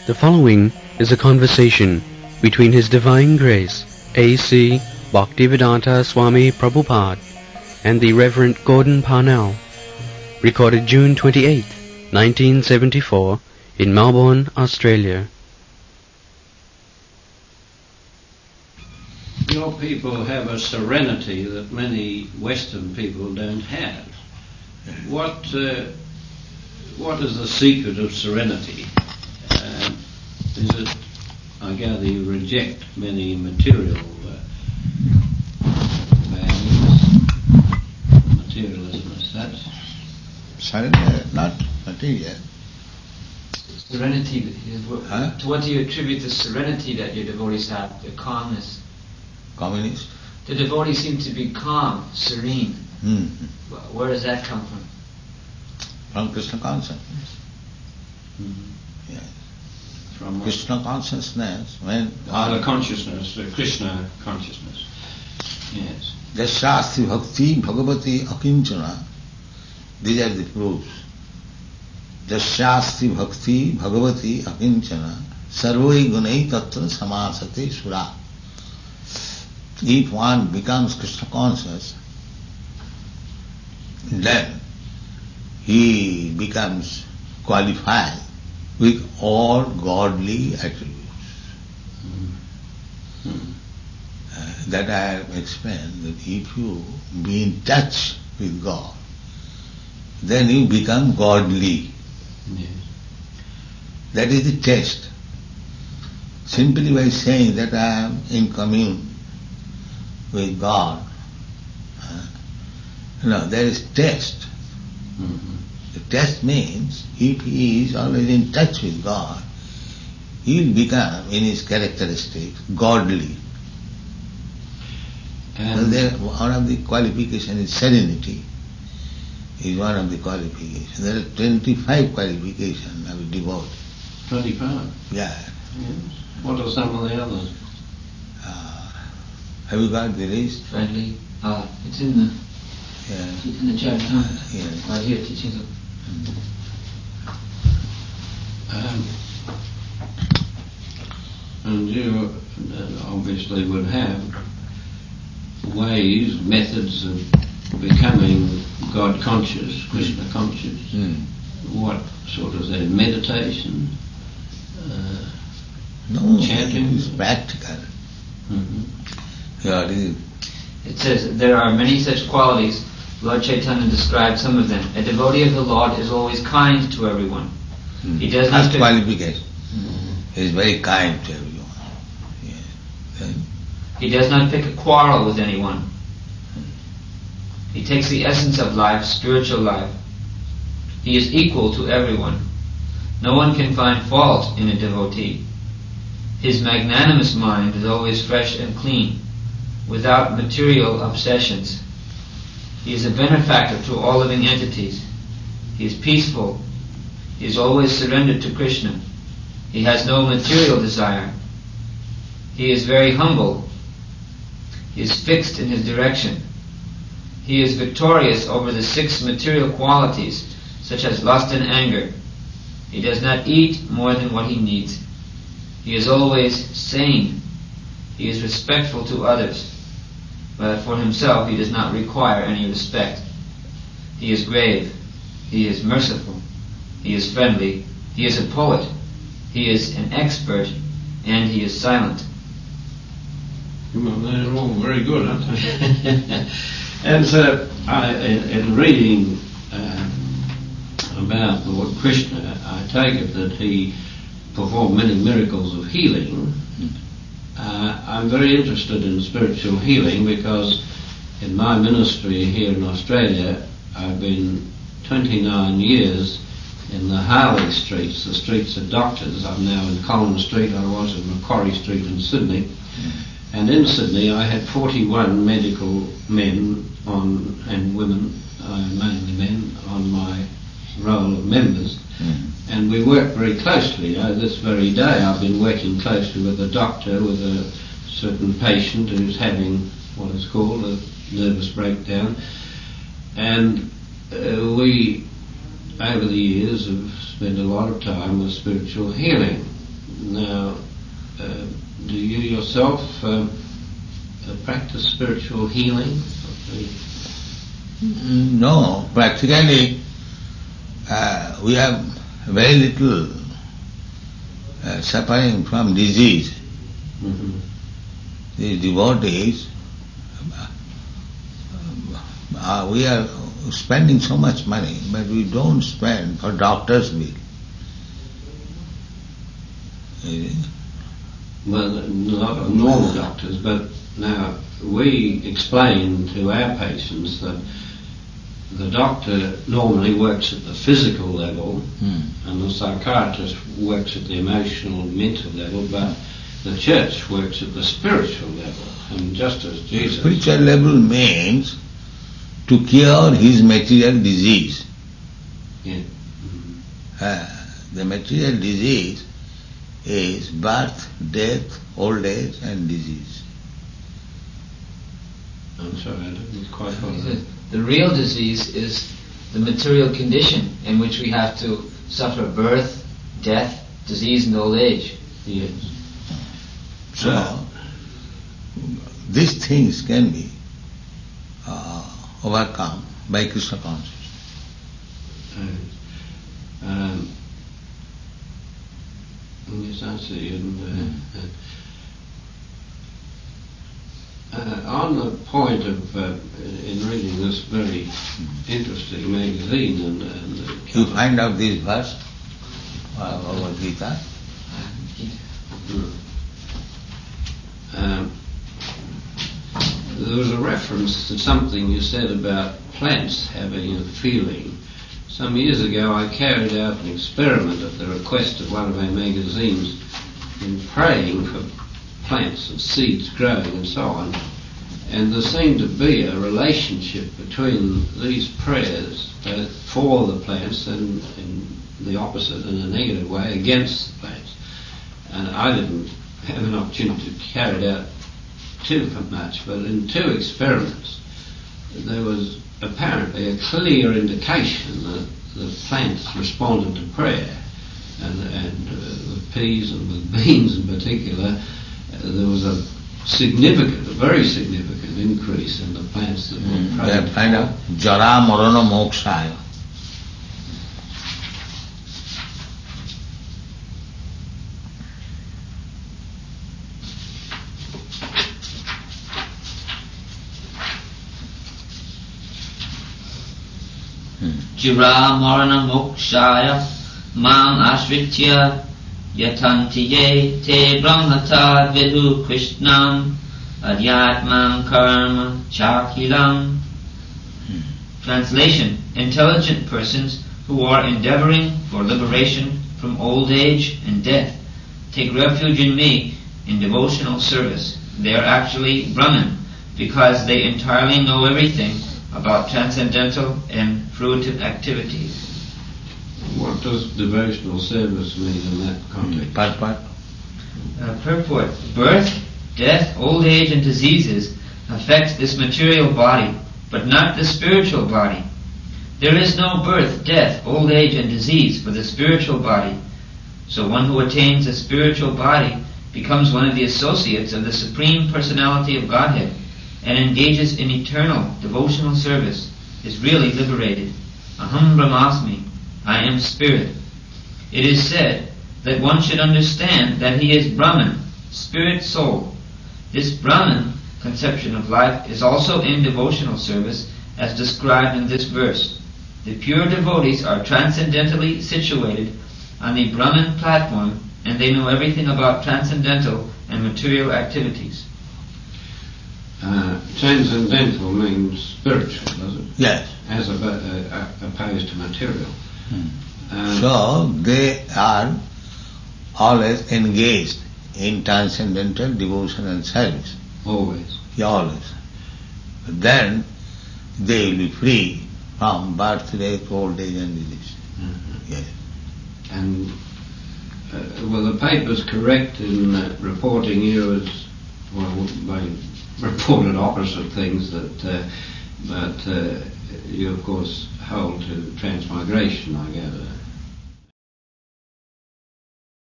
The following is a conversation between His Divine Grace, A.C. Bhaktivedanta Swami Prabhupada, and the Reverend Gordon Parnell, recorded June 28, 1974, in Melbourne, Australia. Your people have a serenity that many Western people don't have. What is the secret of serenity? Is it, I gather, you reject many material values, materialism as such? Serenity, not material. Serenity, to what do you attribute the serenity that your devotees have, the calmness? Communist? The devotees seem to be calm, serene. Mm-hmm. Where does that come from? From Krishna consciousness. Mm-hmm. Yes. From Krishna consciousness, when the consciousness, the Krishna consciousness. Yes. Jasyasti bhakti bhagavati akinchana. These are the proofs. Jasyasti bhakti bhagavati akinchana sarvai gunai tatra samasate sura. If one becomes Krishna conscious, then he becomes qualified with all godly attributes. Mm-hmm. That I have explained, that if you be in touch with God, then you become godly. Yes. That is the test. Simply by saying that I am in commune with God, no, there is test. Mm-hmm. The test means if he is always in touch with God, he will become, in his characteristics, godly. And one of the qualifications is serenity, is one of the qualifications. There are 25 qualifications of a devotee. 25? Yeah. Yes. What are some of the others? Have you got the list? Friendly. It's in the chart. Yes. Right here, teachings of. And you obviously would have ways, methods of becoming God conscious, Krishna conscious. What sort of that? Meditation? No, chanting? it's practical. Mm-hmm. Yeah, It says, there are many such qualities. Lord Chaitanya described some of them. A devotee of the Lord is always kind to everyone. He does not First qualification. He is very kind to everyone. Yes. He does not pick a quarrel with anyone. He takes the essence of life, spiritual life. He is equal to everyone. No one can find fault in a devotee. His magnanimous mind is always fresh and clean, without material obsessions. He is a benefactor to all living entities. He is peaceful. He is always surrendered to Krishna. He has no material desire. He is very humble. He is fixed in his direction. He is victorious over the 6 material qualities, such as lust and anger. He does not eat more than what he needs. He is always sane. He is respectful to others, but for himself he does not require any respect. He is grave. He is merciful. He is friendly. He is a poet. He is an expert, and he is silent. Well, they're all very good, aren't they? And so, in reading about Lord Krishna, I take it that he performed many miracles of healing. I'm very interested in spiritual healing because in my ministry here in Australia, I've been 29 years in the Harley streets, the streets of doctors. I'm now in Collins Street. I was in Macquarie Street in Sydney. And in Sydney I had 41 medical men and women, mainly men, on my roll of members. And we worked very closely. This very day I've been working closely with a doctor with a certain patient who's having what is called a nervous breakdown. And we, over the years, have spent a lot of time with spiritual healing. Now, do you yourself practice spiritual healing? No, practically we have very little suffering from disease. Mm-hmm. The devotees, we are spending so much money, but we don't spend for doctor's bill. Well, not normal doctors, but now we explain to our patients that the doctor normally works at the physical level and the psychiatrist works at the emotional, mental level, but the church works at the spiritual level. And just as Jesus... Spiritual level means to cure his material disease. Yeah. The material disease is birth, death, old age and disease. I'm sorry, I didn't quite follow that. The real disease is the material condition in which we have to suffer birth, death, disease and old age. Yes. So, these things can be overcome by Krishna consciousness. Yes, I see. And on the point of in reading this very interesting magazine and You find out this verse, Bhagavad Gita. There was a reference to something you said about plants having a feeling. Some years ago I carried out an experiment at the request of one of our magazines in praying for plants and seeds growing and so on, and there seemed to be a relationship between these prayers, both for the plants and in the opposite, in a negative way, against the plants. And I didn't have an opportunity to carry it out too much, but in two experiments there was apparently a clear indication that the plants responded to prayer, and with peas and with beans in particular, there was a very significant increase in the plants that were prayed. They find out jara marana mokshaya. Jira marana mokshaya mam ashritya yatanti ye te brahmata vidu krishnam adyatmam karma chakilam. Translation: intelligent persons who are endeavoring for liberation from old age and death take refuge in me in devotional service. They are actually Brahman because they entirely know everything about transcendental and fruitive activities. What does devotional service mean in that context? Purport: birth, death, old age and diseases affect this material body, but not the spiritual body. There is no birth, death, old age and disease for the spiritual body. So one who attains a spiritual body becomes one of the associates of the Supreme Personality of Godhead and engages in eternal devotional service, is really liberated. Aham Brahmasmi, I am spirit. It is said that one should understand that he is Brahman, spirit soul. This Brahman conception of life is also in devotional service as described in this verse. The pure devotees are transcendentally situated on the Brahman platform and they know everything about transcendental and material activities. Transcendental means spiritual, does it? Yes. As opposed to material. So they are always engaged in transcendental devotion and service. Always. Yeah, always. But then they will be free from birth, death, old age and disease. Mm-hmm. Yes. And well, the paper's correct in reporting you as, well, they reported opposite things, but you of course hold to transmigration, I gather.